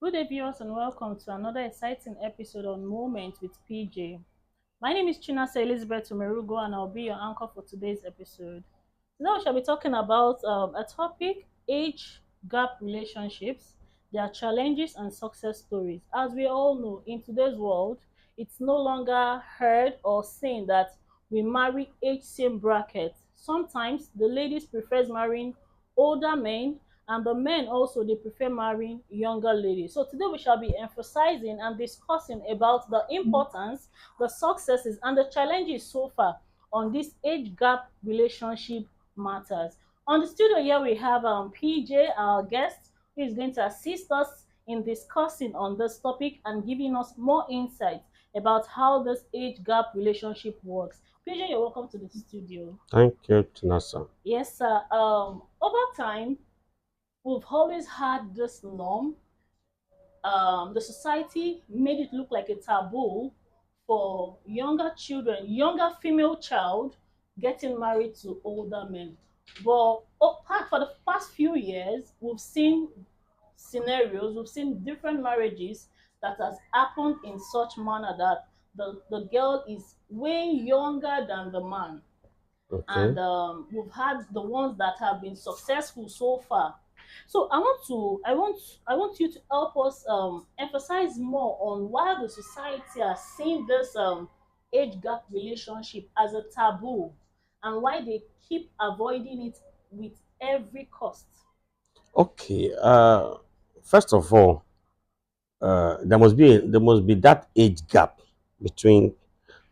Good day, viewers, and welcome to another exciting episode on Moment with PJ. My name is Chinasa Elizabeth Umerugo, and I'll be your anchor for today's episode. Today, we shall be talking about a topic: age gap relationships, their challenges and success stories. As we all know, in today's world, it's no longer heard or seen that we marry age same bracket. Sometimes the ladies prefers marrying older men, and the men also they prefer marrying younger ladies. So today we shall be emphasizing and discussing about the importance, the successes and the challenges so far on this age gap relationship matters. On the studio here we have PJ, our guest, who is going to assist us in discussing on this topic and giving us more insight about how this age gap relationship works. PJ, you're welcome to the studio. Thank you, Tinasa. Yes, sir. Over time, we've always had this norm. The society made it look like a taboo for younger children, younger female child getting married to older men. But for the past few years, we've seen scenarios, we've seen different marriages that has happened in such manner that the girl is way younger than the man. Okay. And we've had the ones that have been successful so far. So I want you to help us emphasize more on why the society has seen this age gap relationship as a taboo, and why they keep avoiding it with every cost. Okay. First of all, there must be that age gap between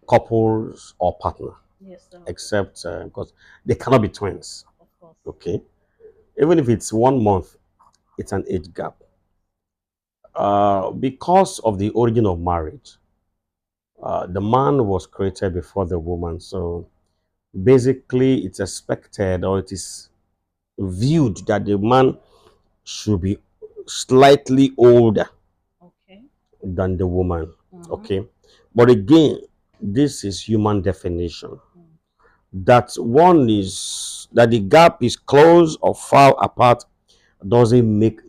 couples or partner, Yes, sir. except because they cannot be twins. Of course. Okay. Even if it's 1 month, it's an age gap. Because of the origin of marriage, the man was created before the woman. So basically, it's expected or it is viewed that the man should be slightly older Okay. than the woman. Mm-hmm. Okay. But again, this is human definition. Mm. That one is that the gap is close or far apart doesn't make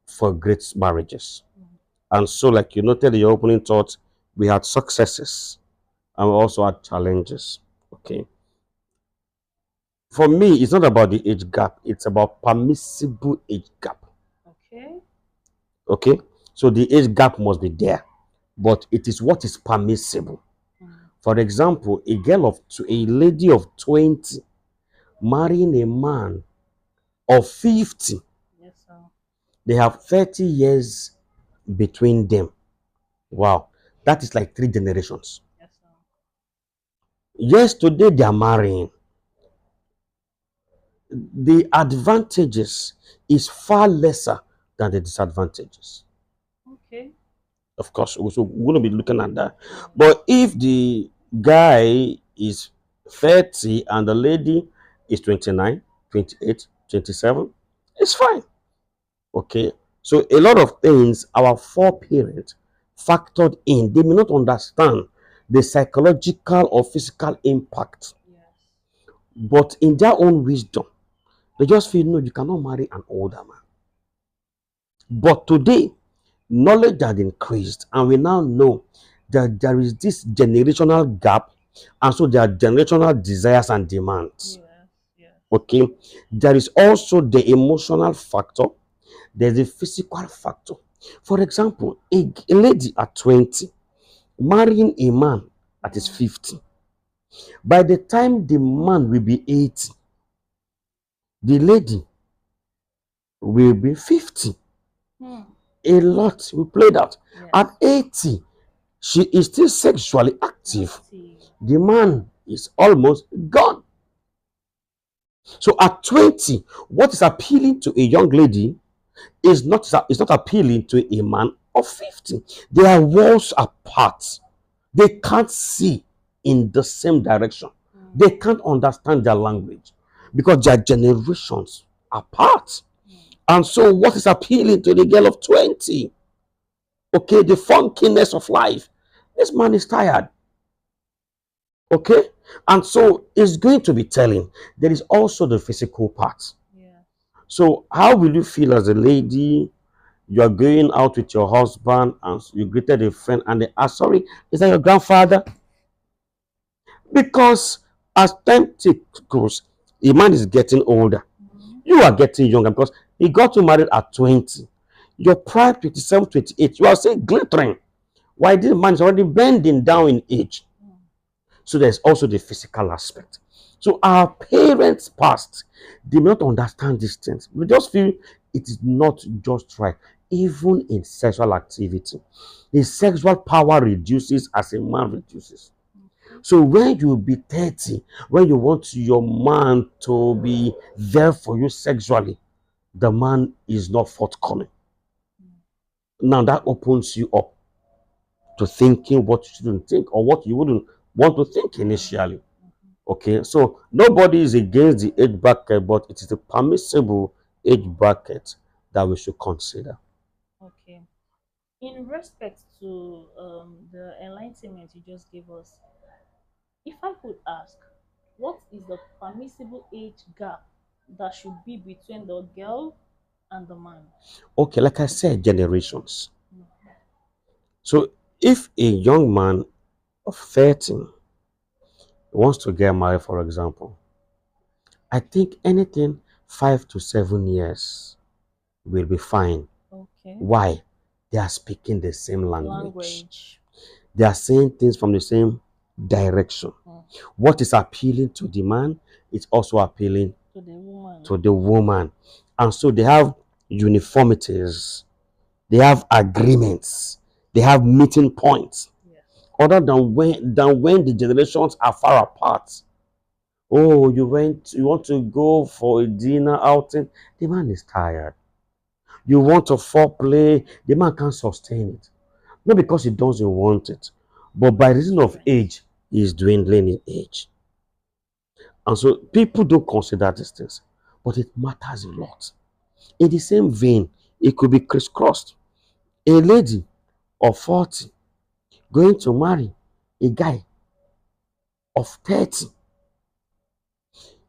for great marriages. Mm. And so, like you noted in your opening thought, we had successes and we also had challenges. Okay. For me, it's not about the age gap, it's about permissible age gap. Okay. Okay. So the age gap must be there, but it is what is permissible. Mm. For example, a lady of 20 marrying a man of 50, Yes, sir. they have 30 years between them. Wow, that is like 3 generations. Yes, sir. Yes, today they are marrying. The advantages is far lesser than the disadvantages. Okay. Of course, so we're going to be looking at that. But if the guy is 30 and the lady is 29, 28, 27, it's fine. Okay. So a lot of things our foreparents factored in, they may not understand the psychological or physical impact, Yes. but in their own wisdom, they just feel no, you cannot marry an older man. But today, knowledge has increased, and we now know that there is this generational gap, and so there are generational desires and demands. Yes. Yes. Okay, there is also the emotional factor, there's a physical factor. For example, a lady at 20 marrying a man that is 50, by the time the man will be 80, the lady will be 50. Hmm. A lot will play that. Yes. At 80, she is still sexually active. See. The man is almost gone. So at 20, what is appealing to a young lady is not appealing to a man of 50. They are worlds apart. They can't see in the same direction. They can't understand their language because their generations apart. And so what is appealing to the girl of 20? Okay, the funkiness of life. This man is tired. Okay? And so it's going to be telling. There is also the physical part. Yeah. So how will you feel as a lady You are going out with your husband and you greeted a friend and they ask, sorry, is that your grandfather? Because as time goes, the man is getting older. You are getting younger because he got you married at 20. Your pride 27, 28. You are still glittering. Why this man is already bending down in age? So there's also the physical aspect. So our parents past, they may not understand these things. We just feel it is not just right. Even in sexual activity, the sexual power reduces as a man reduces. So when you be 30, when you want your man to be there for you sexually, the man is not forthcoming. Now that opens you up to thinking what you shouldn't think or what you wouldn't want to think initially. Okay, so nobody is against the age bracket, but it is a permissible age bracket that we should consider. Okay. In respect to the enlightenment you just gave us, if I could ask, what is the permissible age gap that should be between the girl and the man? Okay, like I said, generations. So if a young man of 13 wants to get married, for example, I think anything 5 to 7 years will be fine. Okay. Why? They are speaking the same language. Language. They are saying things from the same direction. What is appealing to the man is also appealing To the woman. to the woman. And so they have uniformities, they have agreements, they have meeting points. Yes. Other than when the generations are far apart. Oh, you want to go for a dinner outing, the man is tired. You want to foreplay, the man can't sustain it. Not because he doesn't want it, but by reason of age, he is dwindling in age. And so people don't consider these things, but it matters a lot. In the same vein, it could be crisscrossed. A lady of 40 going to marry a guy of 30.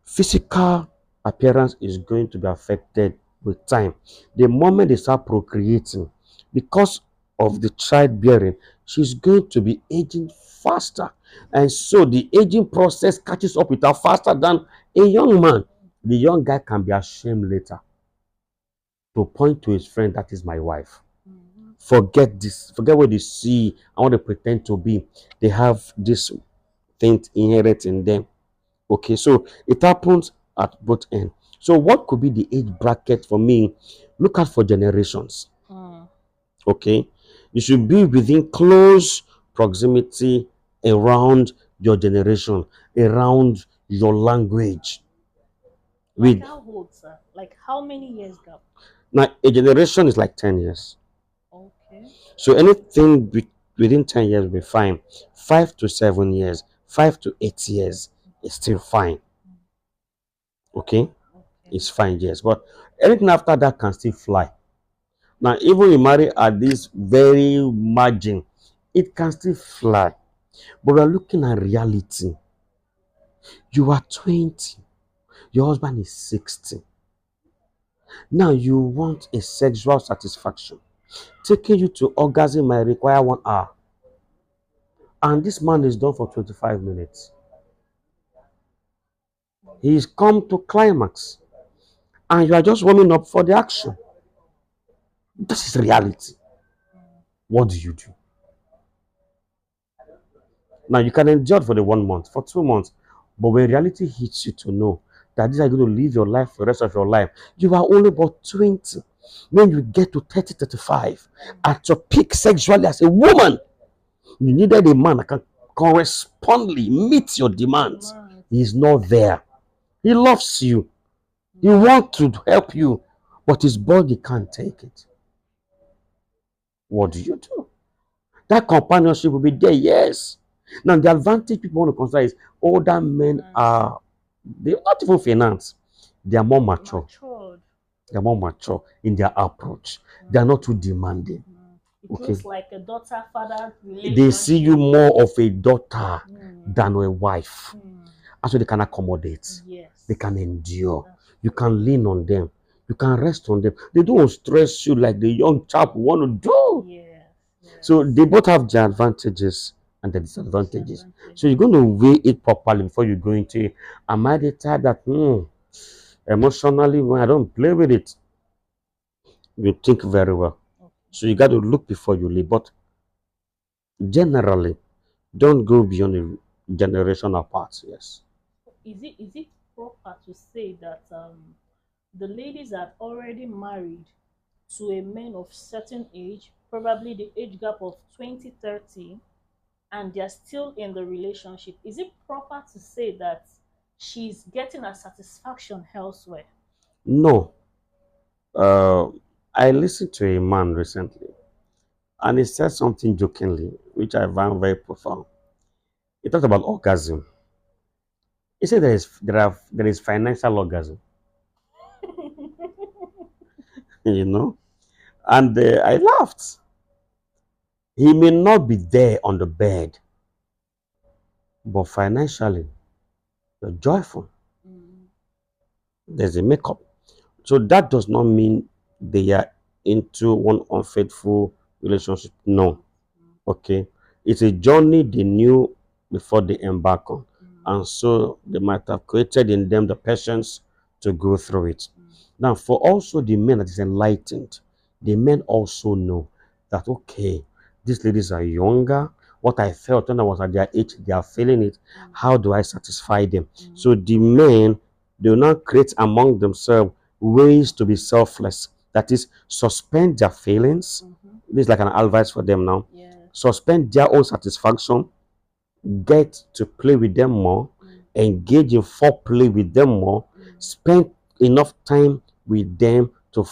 Physical appearance is going to be affected with time. The moment they start procreating, because of the childbearing, she's going to be aging faster. And so the aging process catches up with her faster than a young man. The young guy can be ashamed later to point to his friend, that is my wife. Forget this, forget what they see and what they pretend to be. They have this thing inherent in them. Okay, so it happens at both ends. So what could be the age bracket for me? Look out for generations. Okay, you should be within close proximity around your generation, around your language. Like how old, sir? Like how many years gap? Now a generation is like 10 years. Okay. So anything within 10 years will be fine. 5 to 7 years, 5 to 8 years is still fine. Okay? It's fine, yes. But anything after that can still fly. Now, even you marry at this very margin, it can still fly. But we're looking at reality. You are 20, your husband is 60. Now you want a sexual satisfaction. Taking you to orgasm might require 1 hour. And this man is done for 25 minutes. He's come to climax. And you are just warming up for the action. This is reality. What do you do? Now you can endure for the 1 month, for 2 months, but when reality hits you to know that this is going to live your life for the rest of your life, you are only about 20. When you get to 30, 35, at your peak sexually as a woman, you needed a man that can correspondingly meet your demands. He is not there. He loves you. He wants to help you, but his body can't take it. What do you do? That companionship will be there, yes. Now, the advantage people want to consider is older men are, they're not even finance. They are more mature. They are more mature in their approach. They are not too demanding. It looks like a daughter-father relationship. They see you more of a daughter than a wife. And so they can accommodate. Yes. They can endure. You can lean on them. You can rest on them. They don't stress you like the young chap want to do. Yes. So Yes. they both have their advantages and the disadvantages. So you're going to weigh it properly before you go into it. Am I the type that emotionally when I don't play with it? You think very well. Okay. So you got to look before you leave. But generally, don't go beyond a generation apart. Yes. Is it proper to say that the ladies are already married to a man of certain age, probably the age gap of 20-30, and they're still in the relationship? Is it proper to say that she's getting a satisfaction elsewhere? No. Uh, I listened to a man recently, and he said something jokingly, which I found very profound. He talked about orgasm. He said there is financial orgasm, you know, and I laughed. He may not be there on the bed, but financially, you're joyful. Mm, There's a makeup. So that does not mean they are into one unfaithful relationship. No. mm, Okay. It's a journey they knew before they embark on. mm, And so they might have created in them the patience to go through it. mm, Now, for also the men that is enlightened, the men also know that, okay, these ladies are younger. What I felt when I was at their age, they are feeling it. mm, How do I satisfy them? mm, So the men, they will not create among themselves ways to be selfless. That is, suspend their feelings. mhm. This is like an advice for them now. Yes. Suspend their own satisfaction, get to play with them more, Mm, engage in foreplay with them more, mm, spend enough time with them to,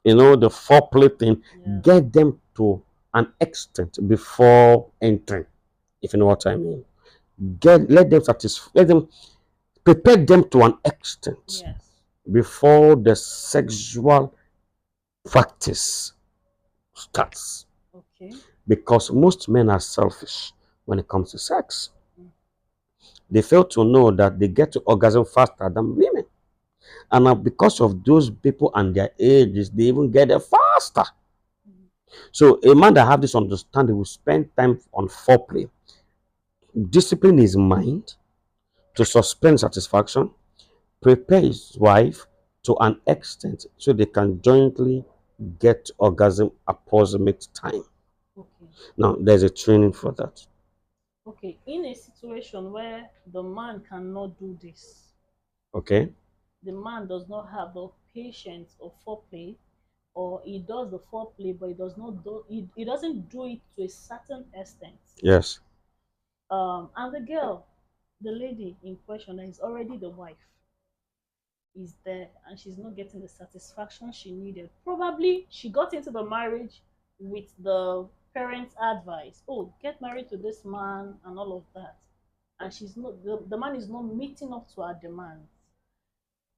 the foreplay thing, yes. get them to an extent before entering, if you know what I mean. Let them prepare them to an extent Yes. before the sexual practice starts. Okay. Because most men are selfish when it comes to sex. Mm, They fail to know that they get to orgasm faster than women. And now because of those people and their ages, they even get there faster. mm, So a man that have this understanding will spend time on foreplay, discipline his mind to suspend satisfaction, prepare his wife to an extent so they can jointly get orgasm approximate time. okay. Now there's a training for that. Okay. In a situation where the man cannot do this, Okay? the man does not have the patience of foreplay, or he does the foreplay but he does not do he doesn't do it to a certain extent, Yes. and the girl, the lady in question that is already the wife, is there and she's not getting the satisfaction she needed. Probably she got into the marriage with the parents advice, oh, get married to this man and all of that, and she's not the man is not meeting up to her demands.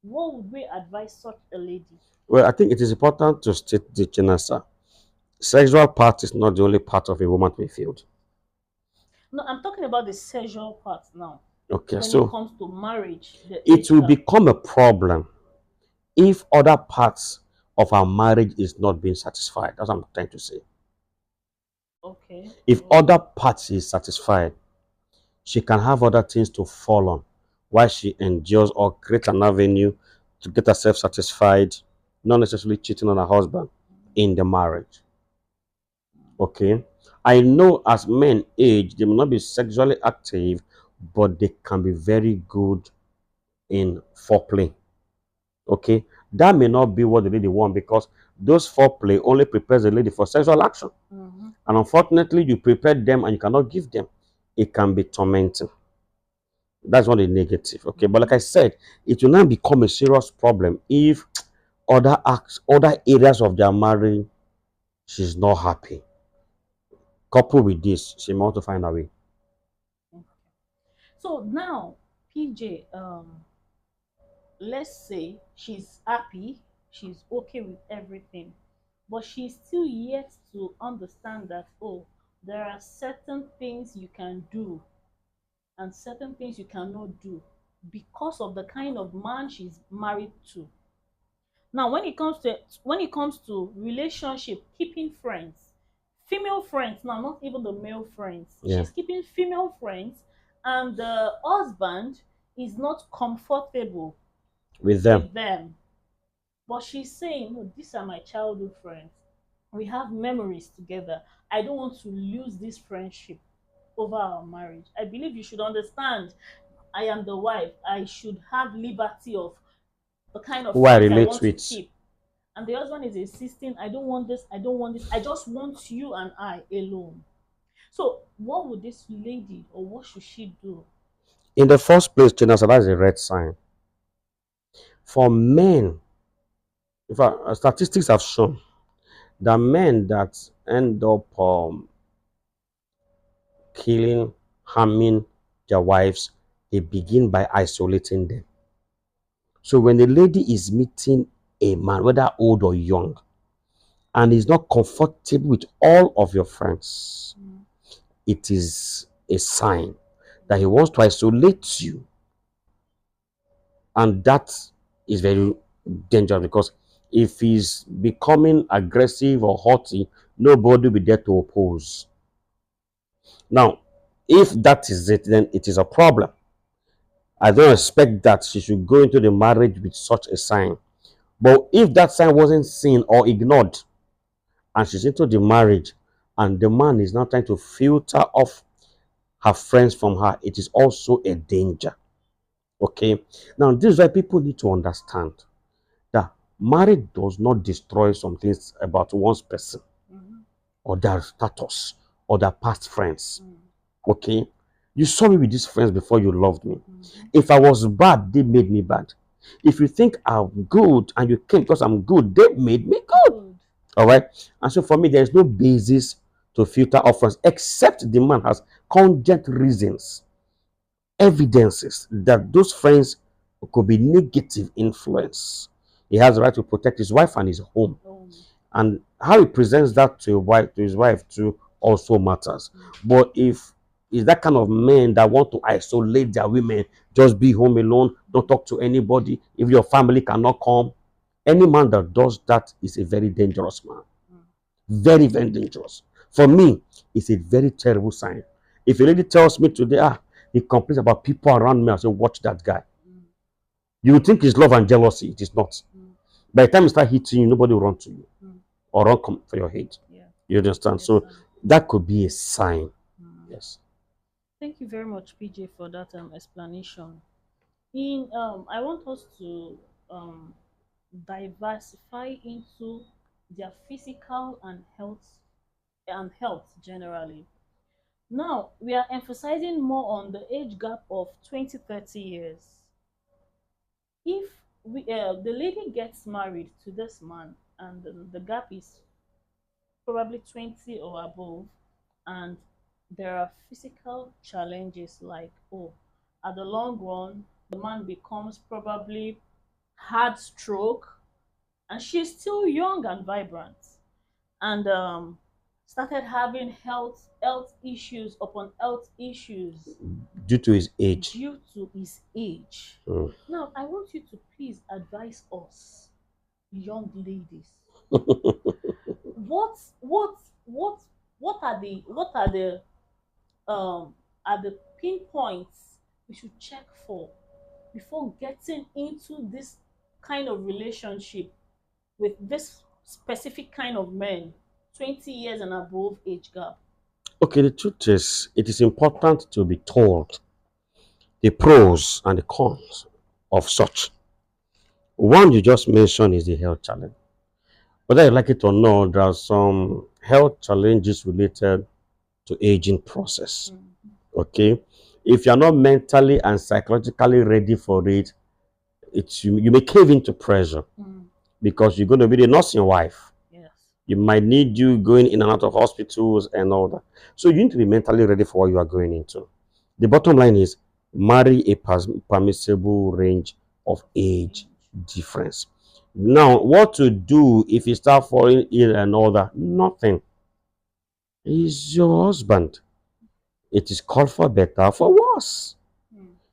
What would we advise such a lady? Well, I think it is important to state the genasa. Sexual part is not the only part of a woman to be filled. No, I'm talking about the sexual part now. Okay, When it so comes to marriage, the it age will gap. become a problem if other parts of our marriage is not being satisfied. That's what I'm trying to say. Okay. If Okay. other parts is satisfied, she can have other things to fall on while she endures or create an avenue to get herself satisfied, not necessarily cheating on her husband in the marriage. Okay. I know as men age, they may not be sexually active, but they can be very good in foreplay. Okay. That may not be what the lady want because those foreplay only prepares the lady for sexual action. Mm-hmm. And unfortunately, you prepare them and you cannot give them. It can be tormenting. That's not a negative. Okay. But Mm-hmm. like I said, it will now become a serious problem if other areas of their marriage, she's not happy. Coupled with this, she may want to find a way. So now, PJ, let's say she's happy, she's okay with everything, but she's still yet to understand that, oh, there are certain things you can do and certain things you cannot do because of the kind of man she's married to. Now, when it comes to relationship, keeping friends, female friends, now not even the male friends, Yeah. she's keeping female friends, and the husband is not comfortable With them. with them. But she's saying, no, these are my childhood friends. We have memories together. I don't want to lose this friendship over our marriage. I believe you should understand. I am the wife. I should have liberty of the kind of Who I friends I relate want to with. keep. And the husband is insisting, I don't want this, I don't want this, I just want you and I alone. So, what would this lady or what should she do? In the first place, Chinasa, that's a red sign. For men, in fact, statistics have shown that men that end up killing, harming their wives, they begin by isolating them. So when a lady is meeting a man, whether old or young, and is not comfortable with all of your friends, it is a sign that he wants to isolate you. And that is very dangerous, because if he's becoming aggressive or haughty, nobody will be there to oppose. Now, if that is it, then it is a problem. I don't expect that she should go into the marriage with such a sign. But if that sign wasn't seen or ignored, and she's into the marriage, and the man is now trying to filter off her friends from her, it is also a danger. Okay? Now, this is why people need to understand that marriage does not destroy some things about one's person or their status or their past friends. Okay? You saw me with these friends before you loved me. If I was bad, they made me bad. If you think I'm good and you came because I'm good, they made me good. All right. And so for me, there's no basis to filter off friends except the man has cogent reasons, evidences that those friends could be negative influence. He has the right to protect his wife and his home. And how he presents that to his wife too also matters. But if is that kind of men that want to isolate their women, just be home alone, don't talk to anybody, if your family cannot come, any man that does that is a very dangerous man. Very, very dangerous. For me, it's a very terrible sign. If a lady tells me today, he complains about people around me, I say, watch that guy. You would think it's love and jealousy. It is not. By the time you start hitting you, nobody will run to you or run for your head. You understand? So that could be a sign. Yes. Thank you very much, PJ, for that explanation. I want us to diversify into their physical and health generally. Now we are emphasizing more on the age gap of 20-30 years. If the lady gets married to this man and the gap is probably 20 or above, and there are physical challenges like, oh, at the long run the man becomes probably heart stroke, and she's still young and vibrant, and started having health issues upon health issues Due to his age. due to his age. Now, I want you to please advise us, young ladies, what what what what are the pinpoints we should check for before getting into this kind of relationship with this specific kind of men, 20 years and above age gap? Okay, the truth is, it is important to be told the pros and the cons of such. One you just mentioned is the health challenge. Whether you like it or not, there are some health challenges related to aging process. Okay, if you're not mentally and psychologically ready for it, you may cave into pressure because you're going to be the nursing wife. Yes. You might need you going in and out of hospitals and all that. So you need to be mentally ready for what you are going into. The bottom line is marry a permissible range of age difference. Now, what to do if you start falling ill and all that? Nothing. He's your husband. It is called for better, for worse.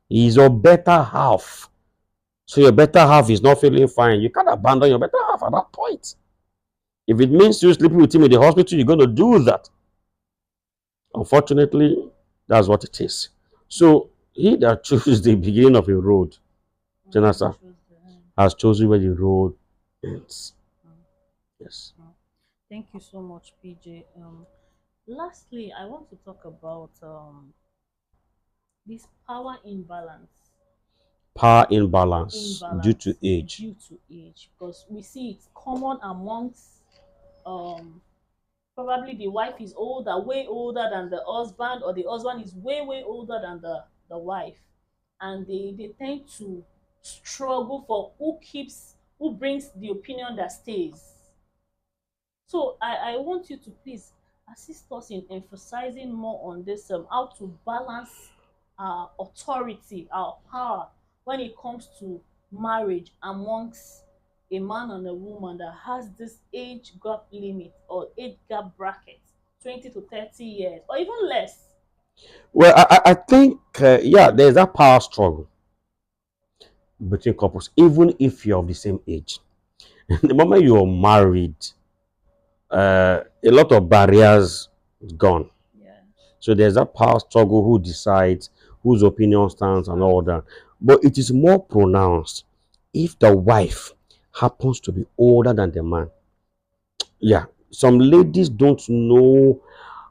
He's your better half. So your better half is not feeling fine. You can't abandon your better half at that point. If it means you sleeping with him in the hospital, you're going to do that. Unfortunately, that's what it is. So he that chooses the beginning of a road, Janasa, has chosen where the road ends. Yes. Thank you so much, PJ. Lastly, I want to talk about this power imbalance. Power imbalance due to age. Due to age, because we see it's common amongst um probably the wife is older, way older than the husband, or the husband is way older than the wife, and they tend to struggle for who brings the opinion that stays. So I want you to please assist us in emphasizing more on this, how to balance our authority, our power when it comes to marriage amongst a man and a woman that has this age gap limit or age gap bracket, 20 to 30 years or even less. Well, I think, yeah, there's a power struggle between couples, even if you're of the same age. The moment you're married, a lot of barriers gone. Yeah. So there's a power struggle, who decides, whose opinion stands, and all that. But it is more pronounced if the wife happens to be older than the man. Yeah, some ladies don't know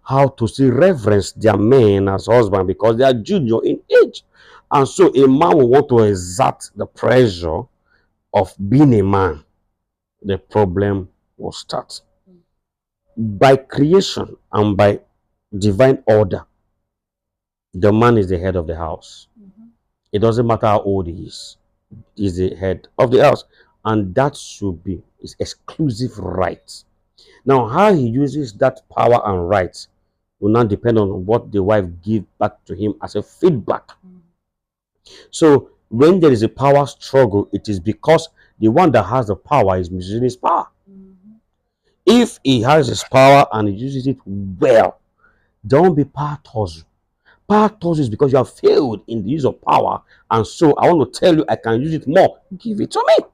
how to see reverence their men as husband because they are junior in age. And so a man will want to exert the pressure of being a man. The problem will start. By creation and by divine order, the man is the head of the house. It doesn't matter how old he is. He's the head of the house. And that should be his exclusive right. Now, how he uses that power and right will not depend on what the wife gives back to him as a feedback. So when there is a power struggle, it is because the one that has the power is misusing his power. If he has his power and he uses it well, don't be power tussle. Power tussle is because you have failed in the use of power, and so I want to tell you I can use it more. Give it to me.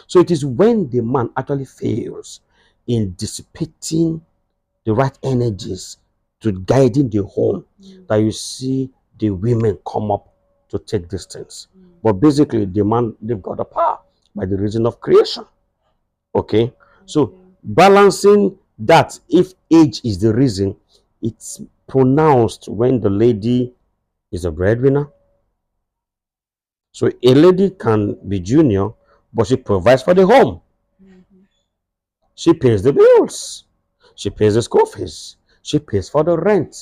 So it is when the man actually fails in dissipating the right energies to guiding the home that you see the women come up to take these things. But basically, the man, they've got the power by the reason of creation. Okay? So balancing that, if age is the reason, it's pronounced when the lady is a breadwinner. So a lady can be junior, but she provides for the home. She pays the bills. She pays the school fees. She pays for the rent.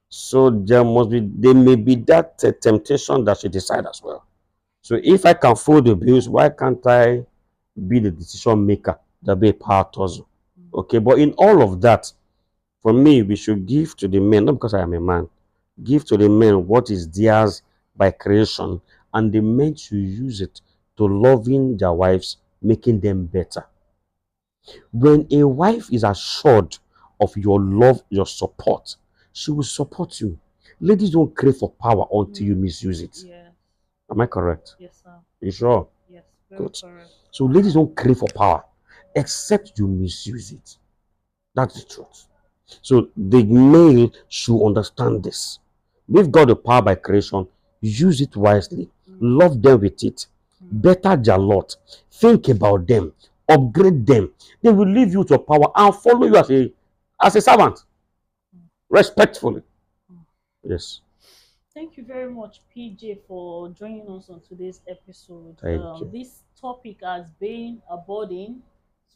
So there may be that temptation that she decide as well. So if I can fold the bills, why can't I be the decision maker? That be a power tussle. Okay, but in all of that, for me, we should give to the men, not because I am a man, give to the men what is theirs by creation, and the men should use it to loving their wives, making them better. When a wife is assured of your love, your support, she will support you. Ladies don't crave for power until you misuse it. Yeah. Am I correct? Yes, sir. You sure? Yes, very Good. correct. So ladies don't crave for power except you misuse it. That's the truth. So the male should understand this. We've got the power by creation. Use it wisely. Love them with it. Better their lot. Think about them. Upgrade them. They will leave you to power and follow you as a servant. Respectfully. Yes. Thank you very much, PJ, for joining us on today's episode. Thank you. This topic has been a burden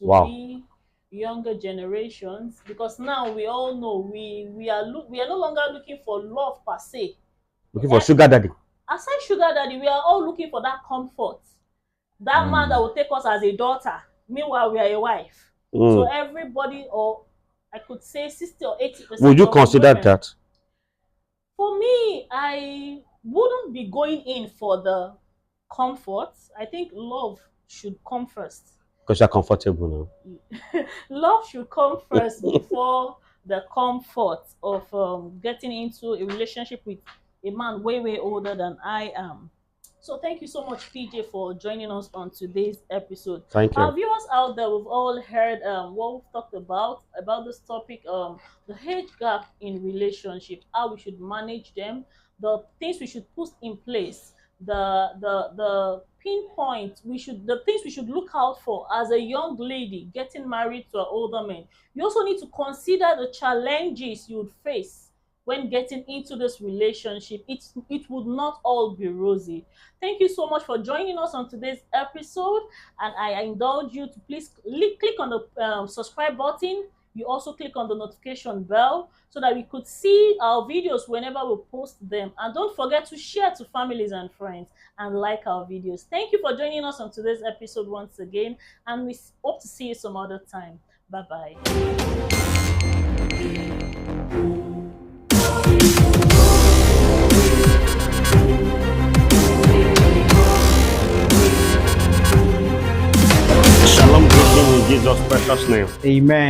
to Wow. we younger generations, because now we all know we are no longer looking for love per se. Looking for sugar daddy. Aside sugar daddy, we are all looking for that comfort, that man that will take us as a daughter. Meanwhile, we are a wife. So everybody, or I could say 60 or 80%. Would you consider women, that? For me, I wouldn't be going in for the comfort. I think love should come first. Because you're comfortable now. Love should come first before the comfort of getting into a relationship with a man way older than I am. So thank you so much, PJ, for joining us on today's episode. Thank Our you. viewers out there, we've all heard what we've talked about this topic, the age gap in relationship, how we should manage them, the things we should put in place, the pinpoint the things we should look out for as a young lady getting married to an older man. You also need to consider the challenges you would face when getting into this relationship. It would not all be rosy. Thank you so much for joining us on today's episode, and I indulge you to please click on the subscribe button. You also click on the notification bell so that we could see our videos whenever we post them. And don't forget to share to families and friends and like our videos. Thank you for joining us on today's episode once again, and we hope to see you some other time. Bye bye. Shalom, greeting in Jesus' precious name. Amen.